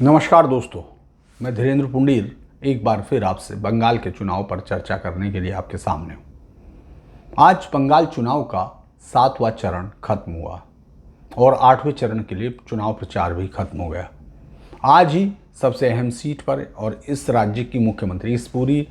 नमस्कार दोस्तों, मैं धीरेन्द्र पुंडीर एक बार फिर आपसे बंगाल के चुनाव पर चर्चा करने के लिए आपके सामने हूँ। आज बंगाल चुनाव का 7वां चरण खत्म हुआ और 8वें चरण के लिए चुनाव प्रचार भी खत्म हो गया। आज ही सबसे अहम सीट पर और इस राज्य की मुख्यमंत्री, इस पूरी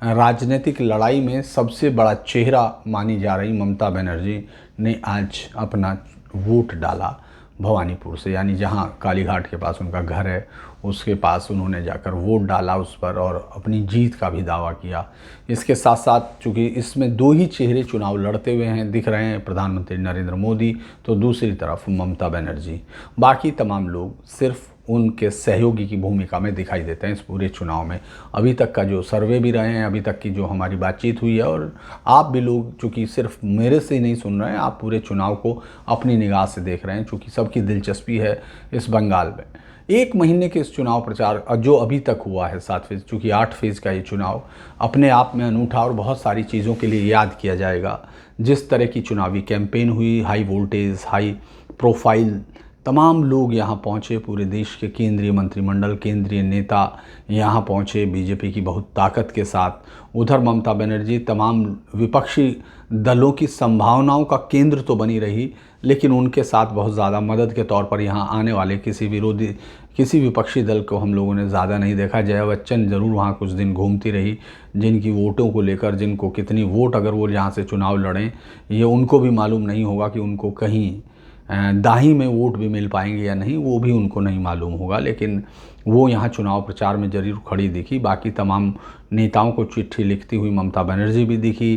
राजनीतिक लड़ाई में सबसे बड़ा चेहरा मानी जा रही ममता बनर्जी ने आज अपना वोट डाला भवानीपुर से, यानी जहां कालीघाट के पास उनका घर है उसके पास उन्होंने जाकर वोट डाला उस पर और अपनी जीत का भी दावा किया। इसके साथ साथ चूँकि इसमें दो ही चेहरे चुनाव लड़ते हुए हैं दिख रहे हैं, प्रधानमंत्री नरेंद्र मोदी तो दूसरी तरफ ममता बनर्जी। बाकी तमाम लोग सिर्फ उनके सहयोगी की भूमिका में दिखाई देते हैं इस पूरे चुनाव में। अभी तक का जो सर्वे भी रहे हैं, अभी तक की जो हमारी बातचीत हुई है, और आप भी लोग चूँकि सिर्फ मेरे से ही नहीं सुन रहे हैं, आप पूरे चुनाव को अपनी निगाह से देख रहे हैं, चूँकि सबकी दिलचस्पी है इस बंगाल में। एक महीने के इस चुनाव प्रचार जो अभी तक हुआ है 7 फेज़, चूँकि 8 फेज़ का ये चुनाव अपने आप में अनूठा और बहुत सारी चीज़ों के लिए याद किया जाएगा। जिस तरह की चुनावी कैंपेन हुई, हाई वोल्टेज, हाई प्रोफाइल, तमाम लोग यहाँ पहुँचे, पूरे देश के केंद्रीय मंत्रिमंडल, केंद्रीय नेता यहाँ पहुँचे बीजेपी की बहुत ताकत के साथ। उधर ममता बनर्जी तमाम विपक्षी दलों की संभावनाओं का केंद्र तो बनी रही, लेकिन उनके साथ बहुत ज़्यादा मदद के तौर पर यहाँ आने वाले किसी विपक्षी दल को हम लोगों ने ज़्यादा नहीं देखा। जया बच्चन ज़रूर वहाँ कुछ दिन घूमती रही, जिनकी वोटों को लेकर, जिनको कितनी वोट अगर वो यहाँ से चुनाव लड़ें ये उनको भी मालूम नहीं होगा कि उनको कहीं दाही में वोट भी मिल पाएंगे या नहीं, वो भी उनको नहीं मालूम होगा। लेकिन वो यहाँ चुनाव प्रचार में जरूर खड़ी दिखी। बाकी तमाम नेताओं को चिट्ठी लिखती हुई ममता बनर्जी भी दिखी।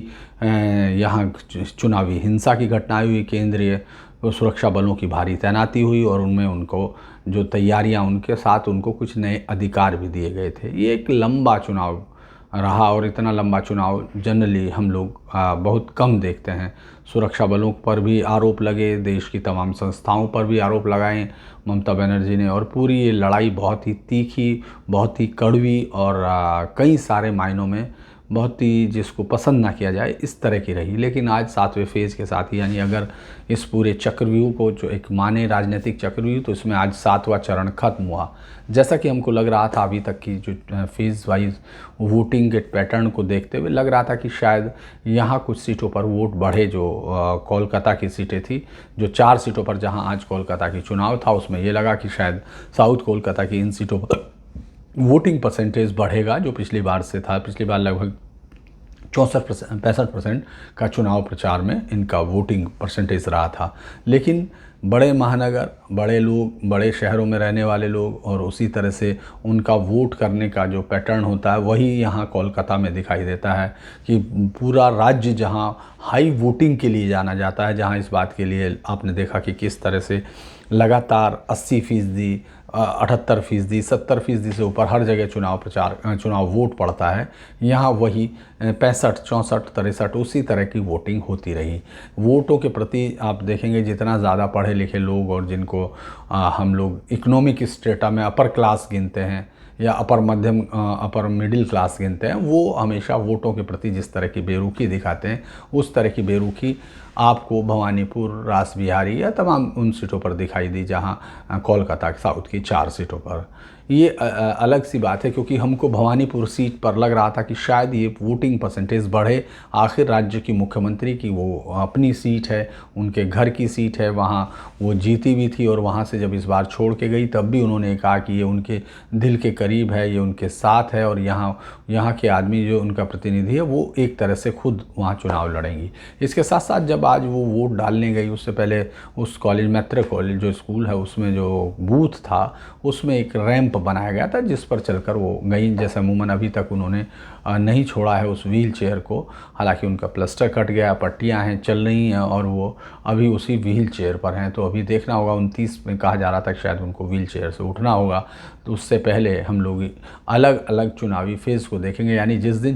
यहाँ चुनावी हिंसा की घटनाएं हुई, केंद्रीय सुरक्षा बलों की भारी तैनाती हुई और उनमें उनको जो तैयारियां, उनके साथ उनको कुछ नए अधिकार भी दिए गए थे। ये एक लंबा चुनाव रहा और इतना लंबा चुनाव जनरली हम लोग बहुत कम देखते हैं। सुरक्षा बलों पर भी आरोप लगे, देश की तमाम संस्थाओं पर भी आरोप लगाए ममता बनर्जी ने, और पूरी ये लड़ाई बहुत ही तीखी, बहुत ही कड़वी और कई सारे मायनों में बहुत ही जिसको पसंद ना किया जाए इस तरह की रही। लेकिन आज 7वें फेज़ के साथ ही, यानी अगर इस पूरे चक्रव्यूह को जो एक माने राजनीतिक चक्रव्यूह, तो इसमें आज 7वां चरण खत्म हुआ। जैसा कि हमको लग रहा था अभी तक की जो फेज़ वाइज वोटिंग के पैटर्न को देखते हुए, लग रहा था कि शायद यहाँ कुछ सीटों पर वोट बढ़े। जो कोलकाता की सीटें थी, जो 4 सीटों पर जहाँ आज कोलकाता की चुनाव था, उसमें ये लगा कि शायद साउथ कोलकाता की इन सीटों पर वोटिंग परसेंटेज बढ़ेगा जो पिछली बार से था। पिछली बार लगभग 65% का चुनाव प्रचार में इनका वोटिंग परसेंटेज रहा था। लेकिन बड़े महानगर, बड़े लोग, बड़े शहरों में रहने वाले लोग और उसी तरह से उनका वोट करने का जो पैटर्न होता है वही यहाँ कोलकाता में दिखाई देता है कि पूरा राज्य जहाँ हाई वोटिंग के लिए जाना जाता है, जहाँ इस बात के लिए आपने देखा कि किस तरह से लगातार 80%, 78%, 70% से ऊपर हर जगह चुनाव वोट पड़ता है। यहाँ वही 65, 64, 63 उसी तरह की वोटिंग होती रही। वोटों के प्रति आप देखेंगे जितना ज़्यादा पढ़े लिखे लोग और जिनको हम लोग इकोनॉमिक स्टेटा में अपर क्लास गिनते हैं या अपर मिडिल क्लास गिनते हैं, वो हमेशा वोटों के प्रति जिस तरह की बेरुखी दिखाते हैं, उस तरह की बेरुखी आपको भवानीपुर, रास बिहारी या तमाम उन सीटों पर दिखाई दी जहां कोलकाता के साउथ की 4 सीटों पर। ये अलग सी बात है, क्योंकि हमको भवानीपुर सीट पर लग रहा था कि शायद ये वोटिंग परसेंटेज बढ़े। आखिर राज्य की मुख्यमंत्री की वो अपनी सीट है, उनके घर की सीट है, वहाँ वो जीती भी थी और वहाँ से जब इस बार छोड़ के गई तब भी उन्होंने कहा कि ये उनके दिल के करीब है, ये उनके साथ है और यहाँ के आदमी जो उनका प्रतिनिधि है वो एक तरह से खुद वहाँ चुनाव लड़ेंगी। इसके साथ साथ जब आज वो वोट डालने गई, उससे पहले उस कॉलेज, मैत्र कॉलेज जो स्कूल है, उसमें जो बूथ था उसमें एक रैंप बनाया गया था जिस पर चलकर वो गई। जैसे अमूमन अभी तक उन्होंने नहीं छोड़ा है उस व्हील चेयर को, हालांकि उनका प्लास्टर कट गया, पट्टियां हैं, चल रही हैं और वो अभी उसी व्हील चेयर पर हैं। तो अभी देखना होगा, 29 में कहा जा रहा था कि शायद उनको व्हील चेयर से उठना होगा। तो उससे पहले हम लोग अलग अलग चुनावी फेज़ को देखेंगे, यानी जिस दिन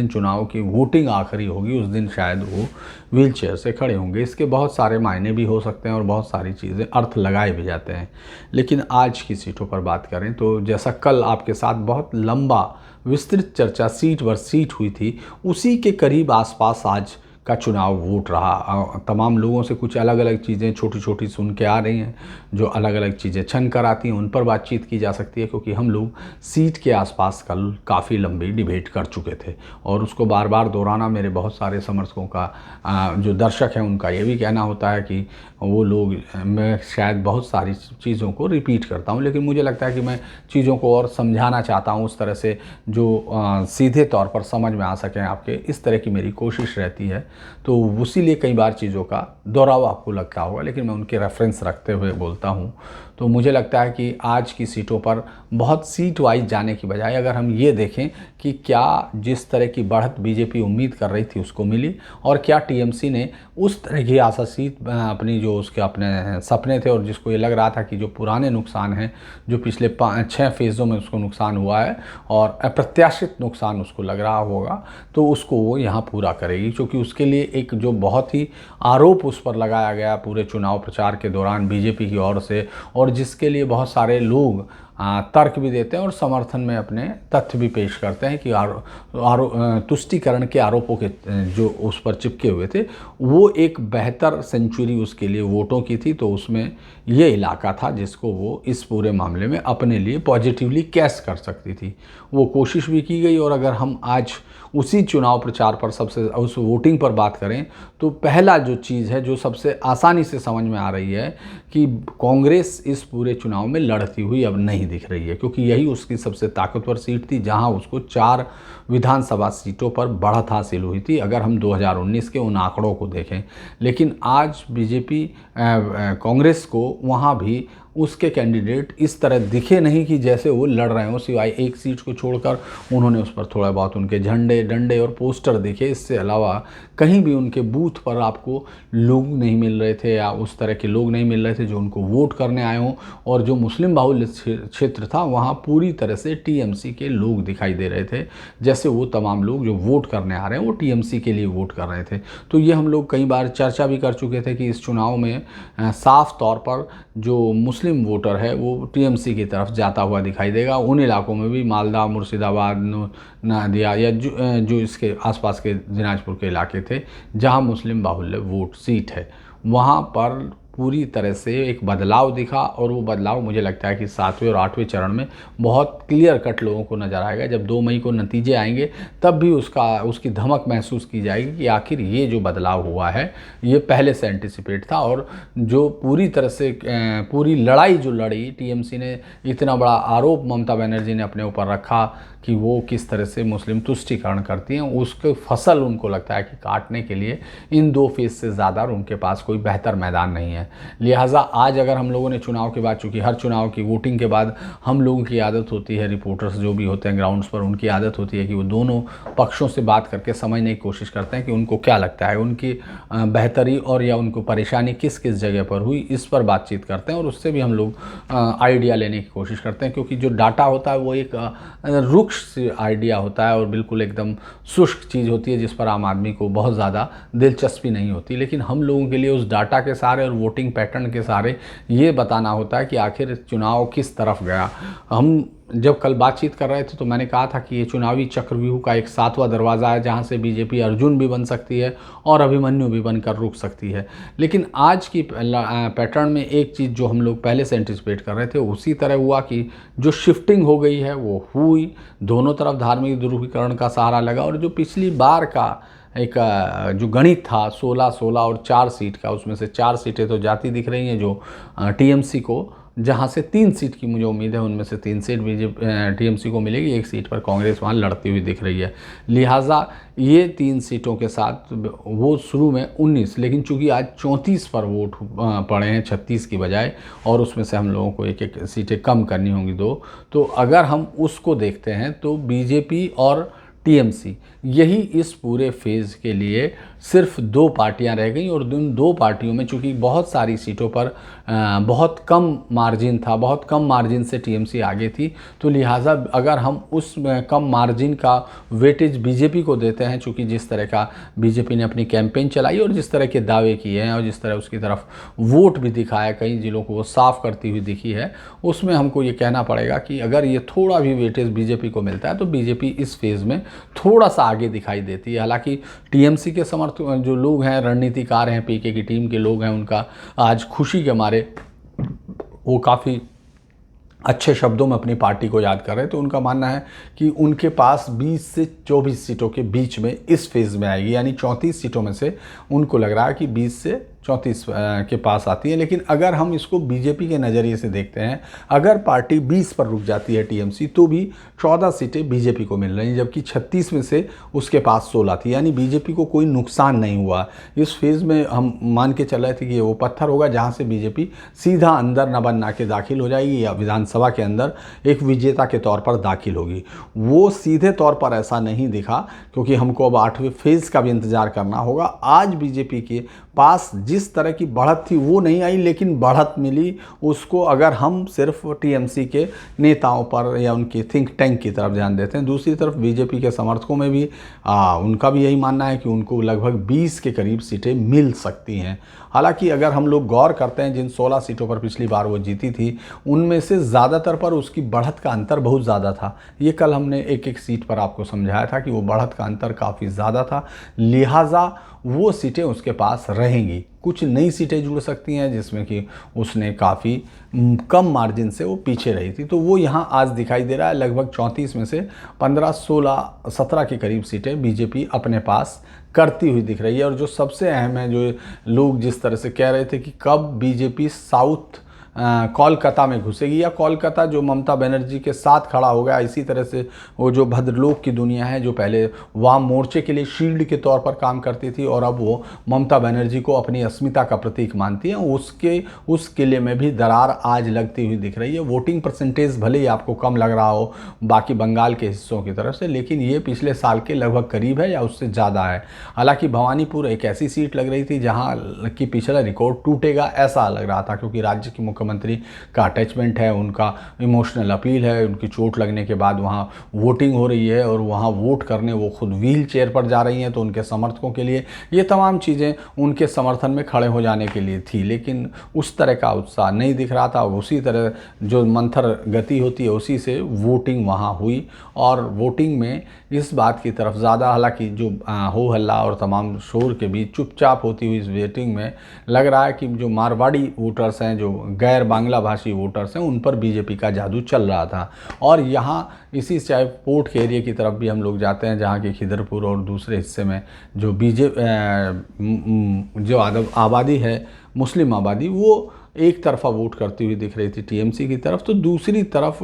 चुनाव की वोटिंग आखिरी होगी उस दिन शायद वो व्हील चेयर से खड़े होंगे। इसके बहुत सारे मायने भी हो सकते हैं और बहुत सारी चीज़ें अर्थ लगाए भी जाते हैं। लेकिन आज की सीटों पर बात करें तो जैसा कल आपके साथ बहुत लंबा विस्तृत चर्चा सीट वर सीट हुई थी, उसी के करीब आसपास आज का चुनाव वोट रहा। तमाम लोगों से कुछ अलग अलग चीज़ें छोटी छोटी सुन के आ रही हैं, जो अलग अलग चीज़ें छन कर आती हैं, उन पर बातचीत की जा सकती है, क्योंकि हम लोग सीट के आसपास कल काफ़ी लंबी डिबेट कर चुके थे और उसको बार बार दोहराना मेरे बहुत सारे समर्थकों का, जो दर्शक हैं उनका ये भी कहना होता है कि वो लोग, मैं शायद बहुत सारी चीज़ों को रिपीट करता हूँ, लेकिन मुझे लगता है कि मैं चीज़ों को और समझाना चाहता हूँ उस तरह से जो सीधे तौर पर समझ में आ सकें आपके, इस तरह की मेरी कोशिश रहती है। तो उसीलिए कई बार चीज़ों का दोहराव आपको लगता होगा, लेकिन मैं उनके रेफरेंस रखते हुए बोलता हूँ। तो मुझे लगता है कि आज की सीटों पर बहुत सीट वाइज जाने की बजाय अगर हम ये देखें कि क्या जिस तरह की बढ़त बीजेपी उम्मीद कर रही थी उसको मिली, और क्या टीएमसी ने उस तरह की आशा सीट अपनी, जो उसके अपने सपने थे और जिसको ये लग रहा था कि जो पुराने नुकसान हैं, जो पिछले 5-6 फेज़ों में उसको नुकसान हुआ है और अप्रत्याशित नुकसान उसको लग रहा होगा, तो उसको वो यहाँ पूरा करेगी। क्योंकि उसके लिए एक जो बहुत ही आरोप उस पर लगाया गया पूरे चुनाव प्रचार के दौरान बीजेपी की ओर से, और जिसके लिए बहुत सारे लोग तर्क भी देते हैं और समर्थन में अपने तथ्य भी पेश करते हैं कि तुष्टीकरण के आरोपों के जो उस पर चिपके हुए थे, वो एक बेहतर सेंचुरी उसके लिए वोटों की थी। तो उसमें ये इलाका था जिसको वो इस पूरे मामले में अपने लिए पॉजिटिवली कैश कर सकती थी। वो कोशिश भी की गई। और अगर हम आज उसी चुनाव प्रचार पर उस वोटिंग पर बात करें, तो पहला जो चीज़ है जो सबसे आसानी से समझ में आ रही है कि कांग्रेस इस पूरे चुनाव में लड़ती हुई अब नहीं दिख रही है, क्योंकि यही उसकी सबसे ताकतवर सीट थी जहां उसको 4 विधानसभा सीटों पर बढ़त हासिल हुई थी, अगर हम 2019 के उन आंकड़ों को देखें। लेकिन आज बीजेपी कांग्रेस को वहां भी उसके कैंडिडेट इस तरह दिखे नहीं कि जैसे वो लड़ रहे हों, सिवाय एक सीट को छोड़कर उन्होंने उस पर थोड़ा बहुत उनके झंडे डंडे और पोस्टर दिखे। इससे अलावा कहीं भी उनके बूथ पर आपको लोग नहीं मिल रहे थे, या उस तरह के लोग नहीं मिल रहे थे जो उनको वोट करने आए हों। और जो मुस्लिम बाहुल्य क्षेत्र था वहाँ पूरी तरह से टीएमसी के लोग दिखाई दे रहे थे, जैसे वो तमाम लोग जो वोट करने आ रहे हैं वो टीएमसी के लिए वोट कर रहे थे। तो ये हम लोग कई बार चर्चा भी कर चुके थे कि इस चुनाव में साफ तौर पर जो मुस्लिम वोटर है वो टीएमसी की तरफ जाता हुआ दिखाई देगा। उन इलाकों में भी मालदा, मुर्शिदाबाद, नादिया या जो इसके आसपास के दिनाजपुर के इलाके थे जहां मुस्लिम बाहुल्य वोट सीट है, वहां पर पूरी तरह से एक बदलाव दिखा। और वो बदलाव मुझे लगता है कि 7वें और 8वें चरण में बहुत क्लियर कट लोगों को नज़र आएगा। जब 2 मई को नतीजे आएंगे तब भी उसकी धमक महसूस की जाएगी कि आखिर ये जो बदलाव हुआ है ये पहले से एंटिसिपेट था। और जो पूरी तरह से पूरी लड़ाई जो लड़ी टीएमसी ने, इतना बड़ा आरोप ममता बनर्जी ने अपने ऊपर रखा कि वो किस तरह से मुस्लिम तुष्टीकरण करती हैं, उसके फसल उनको लगता है कि काटने के लिए इन 2 फेज से ज़्यादा उनके पास कोई बेहतर मैदान नहीं है। लिहाजा आज अगर हम लोगों ने चुनाव के बाद, चूँकि हर चुनाव की वोटिंग के बाद हम लोगों की आदत होती है, रिपोर्टर्स जो भी होते हैं ग्राउंड्स पर, उनकी आदत होती है कि वो दोनों पक्षों से बात करके समझने की कोशिश करते हैं कि उनको क्या लगता है, उनकी बेहतरी और या उनको परेशानी किस किस जगह पर हुई, इस पर बातचीत करते हैं। और उससे भी हम लोग आइडिया लेने की कोशिश करते हैं, क्योंकि जो डाटा होता है वो एक रुक्ष आइडिया होता है और बिल्कुल एकदम शुष्क चीज़ होती है जिस पर आम आदमी को बहुत ज़्यादा दिलचस्पी नहीं होती। लेकिन हम लोगों के लिए उस डाटा के सहारे और वोटिंग पैटर्न के सहारे ये बताना होता है कि आखिर चुनाव किस तरफ गया। हम जब कल बातचीत कर रहे थे तो मैंने कहा था कि ये चुनावी चक्रव्यूह का एक 7वां दरवाज़ा है जहां से बीजेपी अर्जुन भी बन सकती है और अभिमन्यु भी बनकर रुक सकती है। लेकिन आज की पैटर्न में एक चीज़ जो हम लोग पहले से एंटिसिपेट कर रहे थे उसी तरह हुआ कि जो शिफ्टिंग हो गई है वो हुई, दोनों तरफ धार्मिक ध्रुवीकरण का सहारा लगा। और जो पिछली बार का एक जो गणित था 16-16 और 4 सीट का, उसमें से 4 सीटें तो जाती दिख रही हैं जो टीएमसी को, जहां से 3 सीट की मुझे उम्मीद है उनमें से 3 सीट टीएमसी को मिलेगी, 1 सीट पर कांग्रेस वहां लड़ती हुई दिख रही है। लिहाजा ये 3 सीटों के साथ वो शुरू में 19, लेकिन चूंकि आज 34 पर वोट पड़े हैं 36 की बजाय, और उसमें से हम लोगों को एक सीटें कम करनी होंगी 2। तो अगर हम उसको देखते हैं तो बीजेपी और टीएमसी यही इस पूरे फेज़ के लिए सिर्फ 2 पार्टियां रह गई। और उन 2 पार्टियों में चूंकि बहुत सारी सीटों पर बहुत कम मार्जिन था, बहुत कम मार्जिन से टीएमसी आगे थी, तो लिहाजा अगर हम उस कम मार्जिन का वेटेज बीजेपी को देते हैं, चूँकि जिस तरह का बीजेपी ने अपनी कैंपेन चलाई और जिस तरह के दावे किए हैं और जिस तरह उसकी तरफ वोट भी दिखाया, कई जिलों को वो साफ करती हुई दिखी है, उसमें हमको ये कहना पड़ेगा कि अगर ये थोड़ा भी वेटेज बीजेपी को मिलता है तो बीजेपी इस फेज़ में थोड़ा सा आगे दिखाई देती है। हालांकि टीएमसी के समर्थक जो लोग हैं, रणनीतिकार हैं, पीके की टीम के लोग हैं, उनका आज खुशी के मारे वो काफ़ी अच्छे शब्दों में अपनी पार्टी को याद कर रहे हैं। तो उनका मानना है कि उनके पास 20 से 24 सीटों के बीच में इस फेज़ में आएगी, यानी 34 सीटों में से उनको लग रहा है कि 20 से 34 के पास आती है। लेकिन अगर हम इसको बीजेपी के नज़रिए से देखते हैं, अगर पार्टी 20 पर रुक जाती है टीएमसी, तो भी 14 सीटें बीजेपी को मिल रही हैं, जबकि 36 में से उसके पास 16 थी, यानी बीजेपी को कोई नुकसान नहीं हुआ। इस फेज़ में हम मान के चल रहे थे कि वो पत्थर होगा जहाँ से बीजेपी सीधा अंदर न बना के दाखिल हो जाएगी या विधानसभा के अंदर एक विजेता के तौर पर दाखिल होगी। वो सीधे तौर पर ऐसा नहीं दिखा, क्योंकि हमको अब 8वें फेज़ का भी इंतजार करना होगा। आज बीजेपी के पास जिस तरह की बढ़त थी वो नहीं आई, लेकिन बढ़त मिली उसको अगर हम सिर्फ टीएमसी के नेताओं पर या उनके थिंक टैंक की तरफ ध्यान देते हैं। दूसरी तरफ बीजेपी के समर्थकों में भी उनका भी यही मानना है कि उनको लगभग 20 के करीब सीटें मिल सकती हैं। हालांकि अगर हम लोग गौर करते हैं, जिन 16 सीटों पर पिछली बार वो जीती थी, उनमें से ज़्यादातर पर उसकी बढ़त का अंतर बहुत ज़्यादा था। ये कल हमने एक एक सीट पर आपको समझाया था कि वो बढ़त का अंतर काफ़ी ज़्यादा था, लिहाजा वो सीटें उसके पास रहेंगी। कुछ नई सीटें जुड़ सकती हैं जिसमें कि उसने काफ़ी कम मार्जिन से वो पीछे रही थी, तो वो यहाँ आज दिखाई दे रहा है। लगभग 34 में से 15, 16, 17 के करीब सीटें बीजेपी अपने पास करती हुई दिख रही है। और जो सबसे अहम है, जो लोग जिस तरह से कह रहे थे कि कब बीजेपी साउथ कोलकाता में घुसेगी या कोलकाता जो ममता बनर्जी के साथ खड़ा हो गया, इसी तरह से वो जो भद्रलोक की दुनिया है, जो पहले वाम मोर्चे के लिए शील्ड के तौर पर काम करती थी और अब वो ममता बनर्जी को अपनी अस्मिता का प्रतीक मानती है, उस किले में भी दरार आज लगती हुई दिख रही है। वोटिंग परसेंटेज भले ही आपको कम लग रहा हो बाकी बंगाल के हिस्सों की तरफ से, लेकिन ये पिछले साल के लगभग करीब है या उससे ज़्यादा है। हालांकि भवानीपुर एक ऐसी सीट लग रही थी जहाँ की पिछला रिकॉर्ड टूटेगा ऐसा लग रहा था, क्योंकि राज्य की मुख्यमंत्री का अटैचमेंट है, उनका इमोशनल अपील है, उनकी चोट लगने के बाद वहाँ वोटिंग हो रही है और वहाँ वोट करने वो खुद व्हील चेयर पर जा रही हैं, तो उनके समर्थकों के लिए ये तमाम चीज़ें उनके समर्थन में खड़े हो जाने के लिए थी, लेकिन उस तरह का उत्साह नहीं दिख रहा था। उसी तरह जो मंथर गति होती है उसी से वोटिंग वहाँ हुई और वोटिंग में इस बात की तरफ ज़्यादा, हालांकि जो हो हल्ला और तमाम शोर के बीच चुपचाप होती हुई इस वोटिंग में लग रहा है कि जो मारवाड़ी वोटर्स हैं, जो गैर बांग्ला भाषी वोटर्स हैं, उन पर बीजेपी का जादू चल रहा था। और यहाँ इसी चाहे पोर्ट के एरिया की तरफ भी हम लोग जाते हैं, जहाँ के खिदरपुर और दूसरे हिस्से में जो जो आबादी है, मुस्लिम आबादी, वो एक तरफा वोट करती हुई दिख रही थी टीएमसी की तरफ, तो दूसरी तरफ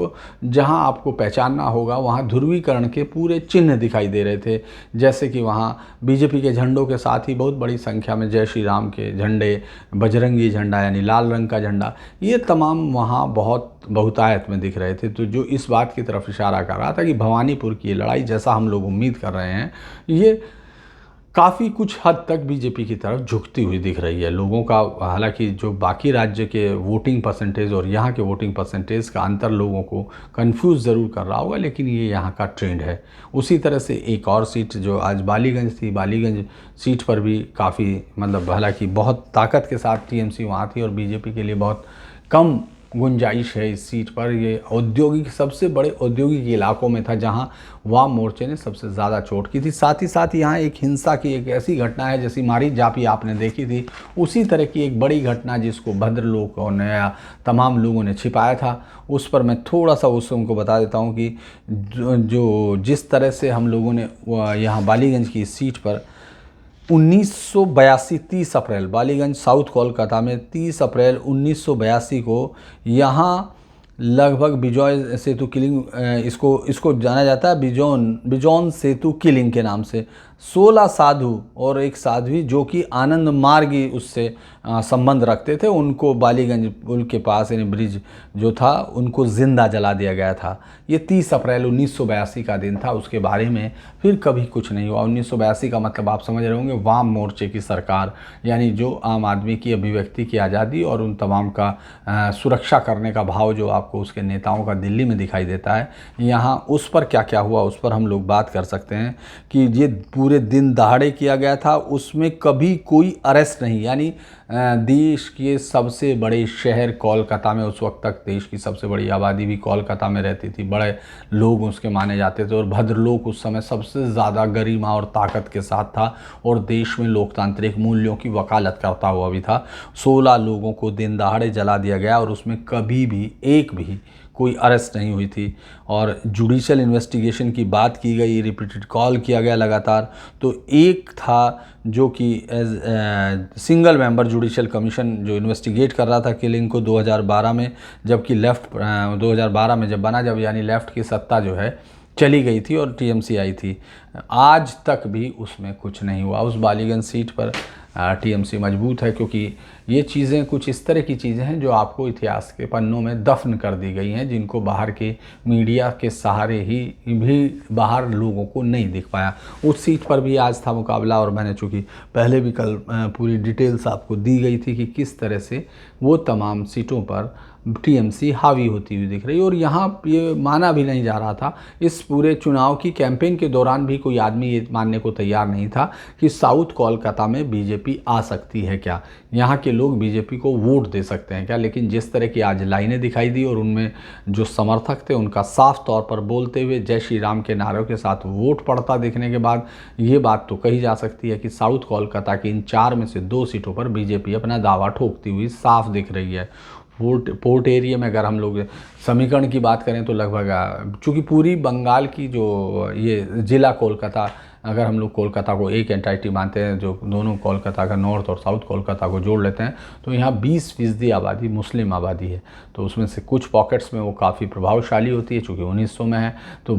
जहां आपको पहचानना होगा वहां ध्रुवीकरण के पूरे चिन्ह दिखाई दे रहे थे। जैसे कि वहां बीजेपी के झंडों के साथ ही बहुत बड़ी संख्या में जय श्री राम के झंडे, बजरंगी झंडा यानी लाल रंग का झंडा, ये तमाम वहां बहुतायत में दिख रहे थे। तो जो इस बात की तरफ इशारा कर रहा था कि भवानीपुर की लड़ाई, जैसा हम लोग उम्मीद कर रहे हैं, ये काफ़ी कुछ हद तक बीजेपी की तरफ झुकती हुई दिख रही है लोगों का। हालांकि जो बाकी राज्य के वोटिंग परसेंटेज और यहाँ के वोटिंग परसेंटेज का अंतर लोगों को कंफ्यूज ज़रूर कर रहा होगा, लेकिन ये यहाँ का ट्रेंड है। उसी तरह से एक और सीट जो आज बालीगंज थी, बालीगंज सीट पर भी काफ़ी हालांकि बहुत ताकत के साथ टीएमसी वहाँ थी और बीजेपी के लिए बहुत कम गुंजाइश है इस सीट पर। ये औद्योगिक, सबसे बड़े औद्योगिक इलाकों में था जहां वाम मोर्चे ने सबसे ज़्यादा चोट की थी। साथ ही साथ यहाँ एक हिंसा की एक ऐसी घटना है, जैसी मारी जापी आपने देखी थी, उसी तरह की एक बड़ी घटना जिसको भद्रलोकों ने या तमाम लोगों ने छिपाया था, उस पर मैं थोड़ा सा उनको बता देता हूँ कि जिस तरह से हम लोगों ने यहाँ बालीगंज की इस सीट पर 1982 30 अप्रैल, बालीगंज साउथ कोलकाता में 30 अप्रैल 1982 को यहाँ लगभग बिजॉय सेतु किलिंग, इसको जाना जाता है बिजॉन सेतु किलिंग के नाम से, 16 साधु और एक साध्वी जो कि आनंद मार्गी उससे संबंध रखते थे, उनको बालीगंज पुल के पास यानी ब्रिज जो था उनको ज़िंदा जला दिया गया था। ये 30 अप्रैल 1982 का दिन था। उसके बारे में फिर कभी कुछ नहीं हुआ। 1982 का मतलब आप समझ रहे होंगे, वाम मोर्चे की सरकार, यानी जो आम आदमी की अभिव्यक्ति की आज़ादी और उन तमाम का सुरक्षा करने का भाव जो आपको उसके नेताओं का दिल्ली में दिखाई देता है, यहाँ उस पर क्या क्या हुआ उस पर हम लोग बात कर सकते हैं कि ये पूरे दिन दहाड़े किया गया था। उसमें कभी कोई अरेस्ट नहीं, यानी देश के सबसे बड़े शहर कोलकाता में, उस वक्त तक देश की सबसे बड़ी आबादी भी कोलकाता में रहती थी, बड़े लोग उसके माने जाते थे और भद्रलोक उस समय सबसे ज़्यादा गरिमा और ताकत के साथ था और देश में लोकतांत्रिक मूल्यों की वकालत करता हुआ भी था। 16 लोगों को दिन दहाड़े जला दिया गया और उसमें कभी भी एक भी कोई अरेस्ट नहीं हुई थी। और जुडिशल इन्वेस्टिगेशन की बात की गई, रिपीटेड कॉल किया गया लगातार। तो एक था जो कि as single member judicial commission जो इन्वेस्टिगेट कर रहा था किलिंग को 2012 में, जबकि लेफ़्ट 2012 में जब बना, जब यानी लेफ़्ट की सत्ता जो है चली गई थी और टीएमसी आई थी। आज तक भी उसमें कुछ नहीं हुआ। उस बालीगंज सीट पर टीएमसी मजबूत है, क्योंकि ये चीज़ें कुछ इस तरह की चीज़ें हैं जो आपको इतिहास के पन्नों में दफन कर दी गई हैं, जिनको बाहर के मीडिया के सहारे ही भी बाहर लोगों को नहीं दिख पाया। उस सीट पर भी आज था मुकाबला और मैंने चूँकि पहले भी कल पूरी डिटेल्स आपको दी गई थी कि किस तरह से वो तमाम सीटों पर टीएमसी हावी होती हुई दिख रही। और यहाँ ये माना भी नहीं जा रहा था, इस पूरे चुनाव की कैंपेन के दौरान भी कोई आदमी ये मानने को तैयार नहीं था कि साउथ कोलकाता में बीजेपी आ सकती है क्या, यहाँ के लोग बीजेपी को वोट दे सकते हैं क्या। लेकिन जिस तरह की आज लाइनें दिखाई दी और उनमें जो समर्थक थे उनका साफ तौर पर बोलते हुए जय श्री राम के नारों के साथ वोट पड़ता देखने के बाद ये बात तो कही जा सकती है कि साउथ कोलकाता की इन 4 में से 2 सीटों पर बीजेपी अपना दावा ठोकती हुई साफ दिख रही है। पोर्ट एरिया में अगर हम लोग समीकरण की बात करें तो लगभग, चूँकि पूरी बंगाल की जो ये ज़िला कोलकाता, अगर हम लोग कोलकाता को एक एंटाइटी मानते हैं, जो दोनों कोलकाता का नॉर्थ और साउथ कोलकाता को जोड़ लेते हैं, तो यहाँ 20% आबादी मुस्लिम आबादी है। तो उसमें से कुछ पॉकेट्स में वो काफ़ी प्रभावशाली होती है, चूँकि 1900 में है। तो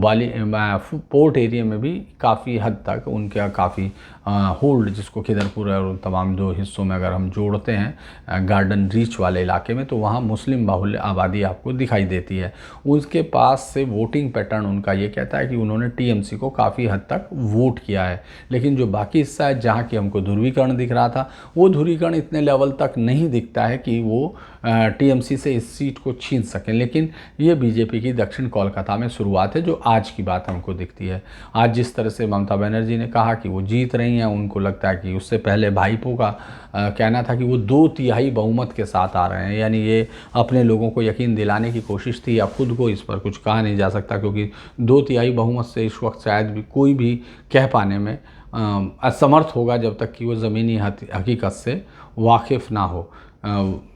पोर्ट एरिया में भी काफ़ी हद तक उनका काफ़ी होल्ड, जिसको खिदरपुर और तमाम 2 हिस्सों में अगर हम जोड़ते हैं गार्डन रीच वाले इलाके में, तो वहाँ मुस्लिम बाहुल्य आबादी आपको दिखाई देती है। उसके पास से वोटिंग पैटर्न उनका ये कहता है कि उन्होंने टीएमसी को काफ़ी हद तक वोट किया है। लेकिन जो बाकी हिस्सा है जहाँ की हमको ध्रुवीकरण दिख रहा था, वो ध्रुवीकरण इतने लेवल तक नहीं दिखता है कि वो टीएमसी से इस सीट को छीन सकें। लेकिन ये बीजेपी की दक्षिण कोलकाता में शुरुआत है, जो आज की बात हमको दिखती है। आज जिस तरह से ममता बनर्जी ने कहा कि वो जीत रही हैं, उनको लगता है कि उससे पहले भाईपो का कहना था कि वो 2/3 बहुमत के साथ आ रहे हैं, यानी ये अपने लोगों को यकीन दिलाने की कोशिश थी। या खुद को इस पर कुछ कहा नहीं जा सकता, क्योंकि 2/3 बहुमत से इस वक्त शायद भी कोई भी कह पाने में असमर्थ होगा जब तक कि वो ज़मीनी हकीकत से वाकिफ़ ना हो।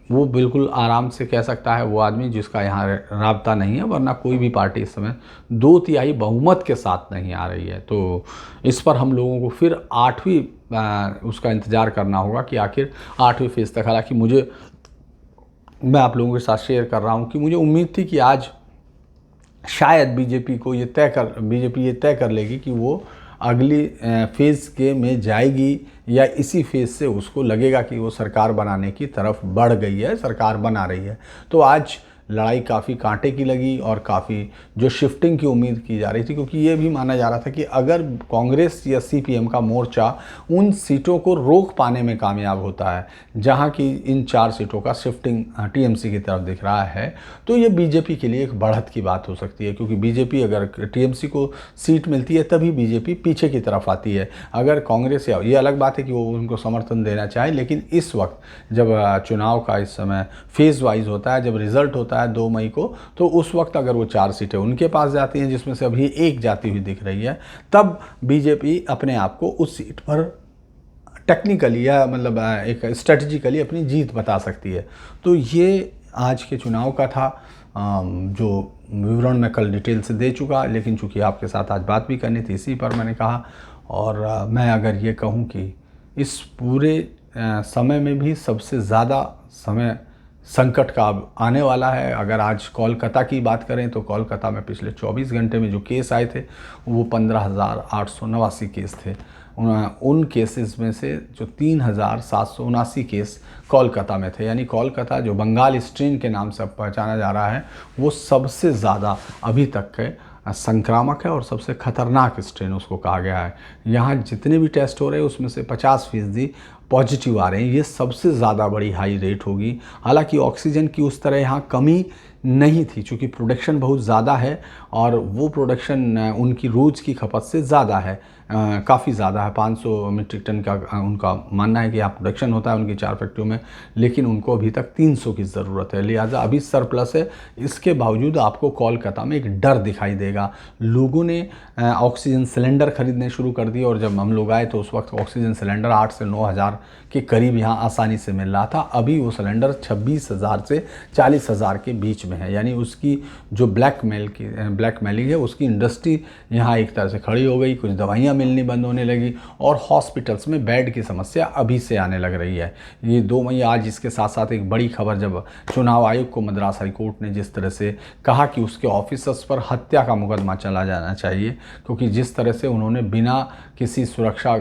वो बिल्कुल आराम से कह सकता है वो आदमी जिसका यहाँ राब्ता नहीं है, वरना कोई भी पार्टी इस समय 2/3 बहुमत के साथ नहीं आ रही है। तो इस पर हम लोगों को फिर 8वीं उसका इंतज़ार करना होगा कि आखिर 8वीं फेज़ तक। हालांकि मैं आप लोगों के साथ शेयर कर रहा हूँ कि मुझे उम्मीद थी कि आज शायद बीजेपी ये तय कर लेगी कि वो अगली फेज़ के में जाएगी, या इसी फेज़ से उसको लगेगा कि वो सरकार बनाने की तरफ बढ़ गई है, सरकार बना रही है। तो आज लड़ाई काफ़ी कांटे की लगी और काफ़ी जो शिफ्टिंग की उम्मीद की जा रही थी, क्योंकि ये भी माना जा रहा था कि अगर कांग्रेस या सीपीएम का मोर्चा उन सीटों को रोक पाने में कामयाब होता है जहां की इन 4 सीटों का शिफ्टिंग टीएमसी की तरफ दिख रहा है, तो ये बीजेपी के लिए एक बढ़त की बात हो सकती है। क्योंकि बीजेपी, अगर टीएमसी को सीट मिलती है तभी बीजेपी पीछे की तरफ आती है। अगर कांग्रेस, या ये अलग बात है कि वो उनको समर्थन देना चाहे, लेकिन इस वक्त जब चुनाव का इस समय फेज़ वाइज होता है, जब रिजल्ट होता है 2 मई को, तो उस वक्त अगर वो 4 सीटें उनके पास जाती हैं, जिसमें से अभी एक जाती हुई दिख रही है, तब बीजेपी अपने आप को उस सीट पर टेक्निकली या मतलब एक स्ट्रेटजिकली अपनी जीत बता सकती है। तो ये आज के चुनाव का था, जो विवरण मैं कल डिटेल से दे चुका, लेकिन चूँकि आपके साथ आज बात भी करनी थी इसी पर मैंने कहा। और मैं अगर ये कहूँ कि इस पूरे समय में भी सबसे ज़्यादा समय संकट का अब आने वाला है। अगर आज कोलकाता की बात करें तो कोलकाता में पिछले 24 घंटे में जो केस आए थे वो 15,889 केस थे। उन केसेस में से जो 3,779 केस कोलकाता में थे, यानी कोलकाता जो बंगाल स्ट्रेन के नाम से पहचाना जा रहा है, वो सबसे ज़्यादा अभी तक के संक्रामक है और सबसे खतरनाक स्ट्रेन उसको कहा गया है। यहाँ जितने भी टेस्ट हो रहे हैं उसमें से 50% पॉजिटिव आ रहे हैं, ये सबसे ज़्यादा बड़ी हाई रेट होगी। हालांकि ऑक्सीजन की उस तरह यहाँ कमी नहीं थी, चूँकि प्रोडक्शन बहुत ज़्यादा है और वो प्रोडक्शन उनकी रोज़ की खपत से ज़्यादा है, काफ़ी ज़्यादा है। 500 मीट्रिक टन का उनका मानना है कि यहाँ प्रोडक्शन होता है उनकी 4 फैक्ट्रियों में, लेकिन उनको अभी तक 300 की ज़रूरत है, लिहाजा अभी सरप्लस है। इसके बावजूद आपको कोलकाता में एक डर दिखाई देगा। लोगों ने ऑक्सीजन सिलेंडर खरीदने शुरू कर दिए और जब हम लोग आए तो उस वक्त ऑक्सीजन सिलेंडर 8 से 9 हज़ार के करीब यहाँ आसानी से मिल रहा था। अभी वो सिलेंडर 26,000 से 40,000 के बीच में है, यानी उसकी जो ब्लैकमेलिंग है उसकी इंडस्ट्री यहाँ एक तरह से खड़ी हो गई। कुछ दवाइयाँ मिलनी बंद होने लगी और हॉस्पिटल्स में बेड की समस्या अभी से आने लग रही है। ये 2 मई आज इसके साथ साथ एक बड़ी खबर, जब चुनाव आयोग को मद्रास हाई कोर्ट ने जिस तरह से कहा कि उसके ऑफिसर्स पर हत्या का मुकदमा चला जाना चाहिए, क्योंकि जिस तरह से उन्होंने बिना किसी सुरक्षा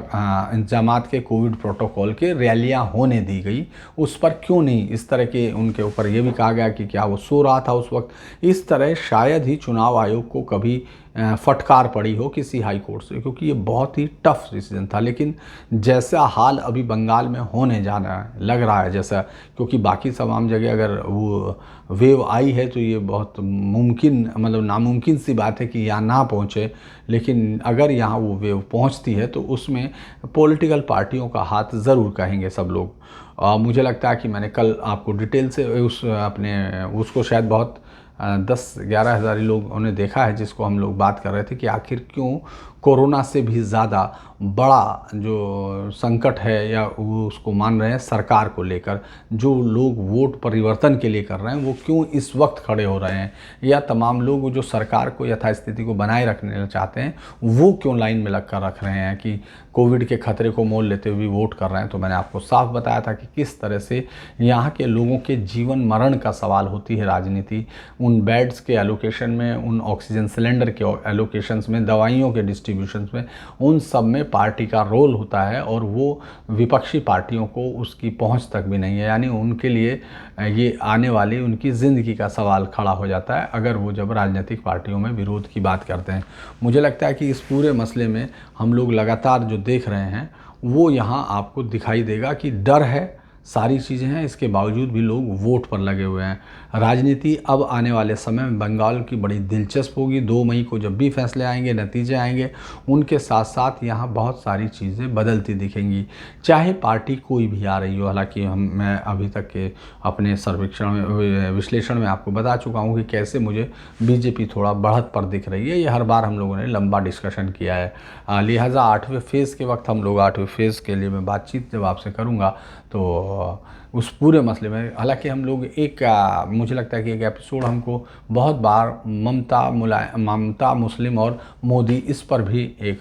इंतजामात के कोविड प्रोटोकॉल के रैलियां होने दी गई, उस पर क्यों नहीं इस तरह के उनके ऊपर यह भी कहा गया कि क्या वो सो रहा था उस वक्त। इस तरह शायद ही चुनाव आयोग को कभी फटकार पड़ी हो किसी हाई कोर्ट से, क्योंकि ये बहुत ही टफ डिसीजन था। लेकिन जैसा हाल अभी बंगाल में होने जाना लग रहा है, जैसा, क्योंकि बाकी तमाम जगह अगर वो वेव आई है तो ये बहुत मुमकिन, मतलब नामुमकिन सी बात है कि यहाँ ना पहुँचे, लेकिन अगर यहाँ वो वेव पहुँचती है तो उसमें पॉलिटिकल पार्टियों का हाथ ज़रूर कहेंगे सब लोग। मुझे लगता है कि मैंने कल आपको डिटेल से उसको शायद बहुत 10-11 हज़ार लोगों ने देखा है, जिसको हम लोग बात कर रहे थे कि आखिर क्यों कोरोना से भी ज़्यादा बड़ा जो संकट है या वो उसको मान रहे हैं सरकार को लेकर, जो लोग वोट परिवर्तन के लिए कर रहे हैं वो क्यों इस वक्त खड़े हो रहे हैं, या तमाम लोग जो सरकार को यथास्थिति को बनाए रखने चाहते हैं वो क्यों लाइन में लग कर रख रहे हैं कि कोविड के खतरे को मोल लेते हुए वोट कर रहे हैं। तो मैंने आपको साफ बताया था कि किस तरह से यहाँ के लोगों के जीवन मरण का सवाल होती है राजनीति। उन बेड्स के एलोकेशन में, उन ऑक्सीजन सिलेंडर के एलोकेशंस में, दवाइयों के डिस्ट्रीब्यूशंस में, उन सब में पार्टी का रोल होता है और वो विपक्षी पार्टियों को उसकी पहुंच तक भी नहीं है। यानी उनके लिए ये आने वाली उनकी ज़िंदगी का सवाल खड़ा हो जाता है अगर वो जब राजनीतिक पार्टियों में विरोध की बात करते हैं। मुझे लगता है कि इस पूरे मसले में हम लोग लगातार जो देख रहे हैं वो यहाँ आपको दिखाई देगा कि डर है, सारी चीज़ें हैं, इसके बावजूद भी लोग वोट पर लगे हुए हैं। राजनीति अब आने वाले समय में बंगाल की बड़ी दिलचस्प होगी। 2 मई को जब भी फैसले आएंगे, नतीजे आएंगे, उनके साथ साथ यहाँ बहुत सारी चीज़ें बदलती दिखेंगी, चाहे पार्टी कोई भी आ रही हो। हालांकि मैं अभी तक के अपने सर्वेक्षण में, विश्लेषण में आपको बता चुका हूँ कि कैसे मुझे बीजेपी थोड़ा बढ़त पर दिख रही है। ये हर बार हम लोगों ने लंबा डिस्कशन किया है। लिहाजा 8वें फेज़ के वक्त हम लोग 8वें फेज़ के लिए मैं बातचीत जब आपसे करूँगा तो उस पूरे मसले में, हालांकि हम लोग मुझे लगता है कि एक एपिसोड हमको बहुत बार ममता, मुस्लिम और मोदी, इस पर भी एक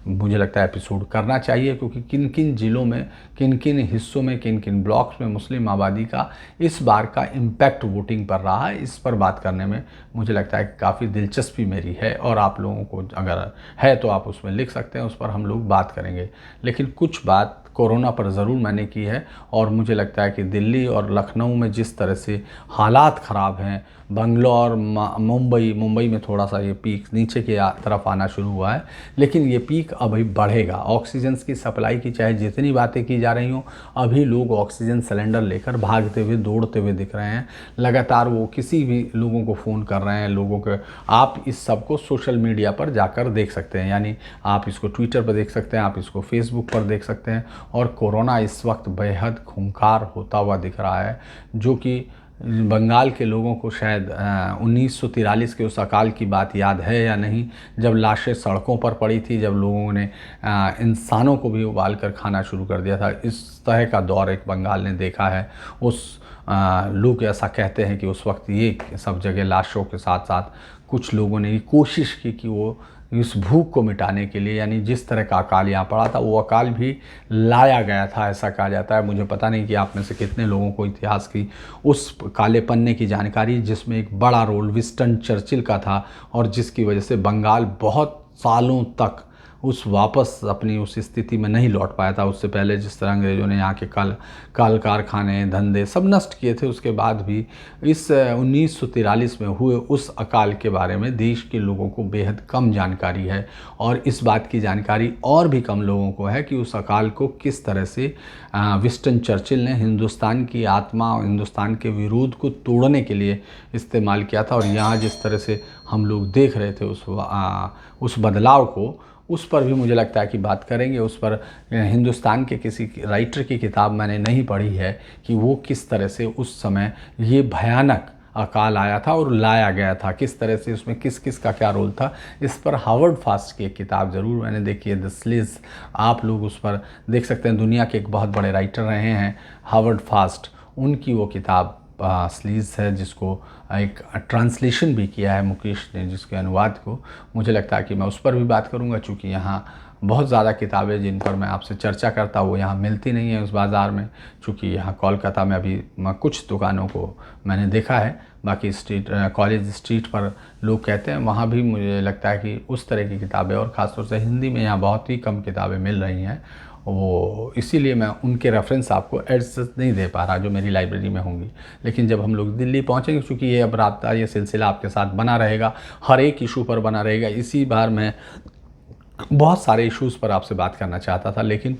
मुझे लगता है एपिसोड करना चाहिए, क्योंकि किन किन ज़िलों में, किन किन हिस्सों में, किन किन ब्लॉक्स में मुस्लिम आबादी का इस बार का इम्पैक्ट वोटिंग पर रहा है, इस पर बात करने में मुझे लगता है कि काफ़ी दिलचस्पी मेरी है। और आप लोगों को अगर है तो आप उसमें लिख सकते हैं, उस पर हम लोग बात करेंगे। लेकिन कुछ बात कोरोना पर ज़रूर मैंने की है और मुझे लगता है कि दिल्ली और लखनऊ में जिस तरह से हालात ख़राब हैं, बंगलौर, मुंबई में थोड़ा सा ये पीक नीचे की तरफ आना शुरू हुआ है, लेकिन ये पीक अभी बढ़ेगा। ऑक्सीजन की सप्लाई की चाहे जितनी बातें की जा रही हों, अभी लोग ऑक्सीजन सिलेंडर लेकर भागते हुए, दौड़ते हुए दिख रहे हैं। लगातार वो किसी भी लोगों को फ़ोन कर रहे हैं, लोगों के, आप इस सब को सोशल मीडिया पर जाकर देख सकते हैं, यानी आप इसको ट्विटर पर देख सकते हैं, आप इसको फेसबुक पर देख सकते हैं। और कोरोना इस वक्त बेहद खूंखार होता हुआ दिख रहा है, जो कि बंगाल के लोगों को शायद 1943 के उस अकाल की बात याद है या नहीं, जब लाशें सड़कों पर पड़ी थी, जब लोगों ने इंसानों को भी उबाल कर खाना शुरू कर दिया था। इस तरह का दौर एक बंगाल ने देखा है। लोग ऐसा कहते हैं कि उस वक्त ये सब जगह लाशों के साथ साथ कुछ लोगों ने ये कोशिश की कि वो इस भूख को मिटाने के लिए, यानी जिस तरह का अकाल यहाँ पड़ा था वो अकाल भी लाया गया था, ऐसा कहा जाता है। मुझे पता नहीं कि आप में से कितने लोगों को इतिहास की उस काले पन्ने की जानकारी, जिसमें एक बड़ा रोल विंस्टन चर्चिल का था और जिसकी वजह से बंगाल बहुत सालों तक उस वापस अपनी उस स्थिति में नहीं लौट पाया था। उससे पहले जिस तरह अंग्रेज़ों ने यहाँ के काल कारखाने धंधे सब नष्ट किए थे, उसके बाद भी इस 1943 में हुए उस अकाल के बारे में देश के लोगों को बेहद कम जानकारी है। और इस बात की जानकारी और भी कम लोगों को है कि उस अकाल को किस तरह से विंस्टन चर्चिल ने हिंदुस्तान की आत्मा और हिंदुस्तान के विरोध को तोड़ने के लिए इस्तेमाल किया था। और यहाँ जिस तरह से हम लोग देख रहे थे उस बदलाव को, उस पर भी मुझे लगता है कि बात करेंगे। उस पर हिंदुस्तान के किसी राइटर की किताब मैंने नहीं पढ़ी है कि वो किस तरह से उस समय ये भयानक अकाल आया था और लाया गया था, किस तरह से उसमें किस किस का क्या रोल था। इस पर हावर्ड फास्ट की एक किताब ज़रूर मैंने देखी है, द स्लीज। आप लोग उस पर देख सकते हैं, दुनिया के एक बहुत बड़े राइटर रहे हैं हावर्ड फास्ट, उनकी वो किताब स्लीज है, जिसको एक ट्रांसलेशन भी किया है मुकेश ने, जिसके अनुवाद को मुझे लगता है कि मैं उस पर भी बात करूंगा। चूँकि यहाँ बहुत ज़्यादा किताबें जिन पर मैं आपसे चर्चा करता हूँ वो यहाँ मिलती नहीं है उस बाज़ार में। चूँकि यहाँ कोलकाता में अभी कुछ दुकानों को मैंने देखा है, बाकी स्ट्रीट कॉलेज स्ट्रीट पर लोग कहते हैं वहाँ भी मुझे लगता है कि उस तरह की किताबें, और ख़ासतौर से हिंदी में यहाँ बहुत ही कम किताबें मिल रही हैं। वो इसीलिए मैं उनके रेफरेंस आपको एड्स नहीं दे पा रहा जो मेरी लाइब्रेरी में होंगी। लेकिन जब हम लोग दिल्ली पहुँचेंगे, चूँकि ये अब राब्ता, ये सिलसिला आपके साथ बना रहेगा, हर एक इशू पर बना रहेगा। इसी बार मैं बहुत सारे इश्यूज़ पर आपसे बात करना चाहता था, लेकिन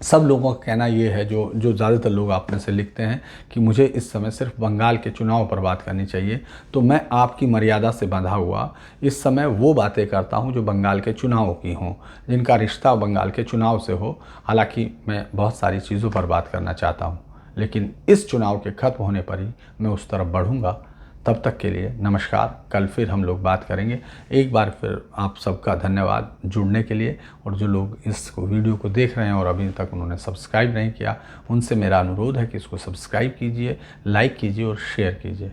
सब लोगों का कहना ये है, जो ज़्यादातर लोग आप में से लिखते हैं कि मुझे इस समय सिर्फ बंगाल के चुनाव पर बात करनी चाहिए। तो मैं आपकी मर्यादा से बंधा हुआ इस समय वो बातें करता हूं जो बंगाल के चुनाव की हों, जिनका रिश्ता बंगाल के चुनाव से हो। हालांकि मैं बहुत सारी चीज़ों पर बात करना चाहता हूं, लेकिन इस चुनाव के ख़त्म होने पर ही मैं उस तरफ बढ़ूँगा। तब तक के लिए नमस्कार। कल फिर हम लोग बात करेंगे। एक बार फिर आप सबका धन्यवाद जुड़ने के लिए। और जो लोग इसको वीडियो को देख रहे हैं और अभी तक उन्होंने सब्सक्राइब नहीं किया, उनसे मेरा अनुरोध है कि इसको सब्सक्राइब कीजिए, लाइक कीजिए और शेयर कीजिए।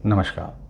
नमस्कार।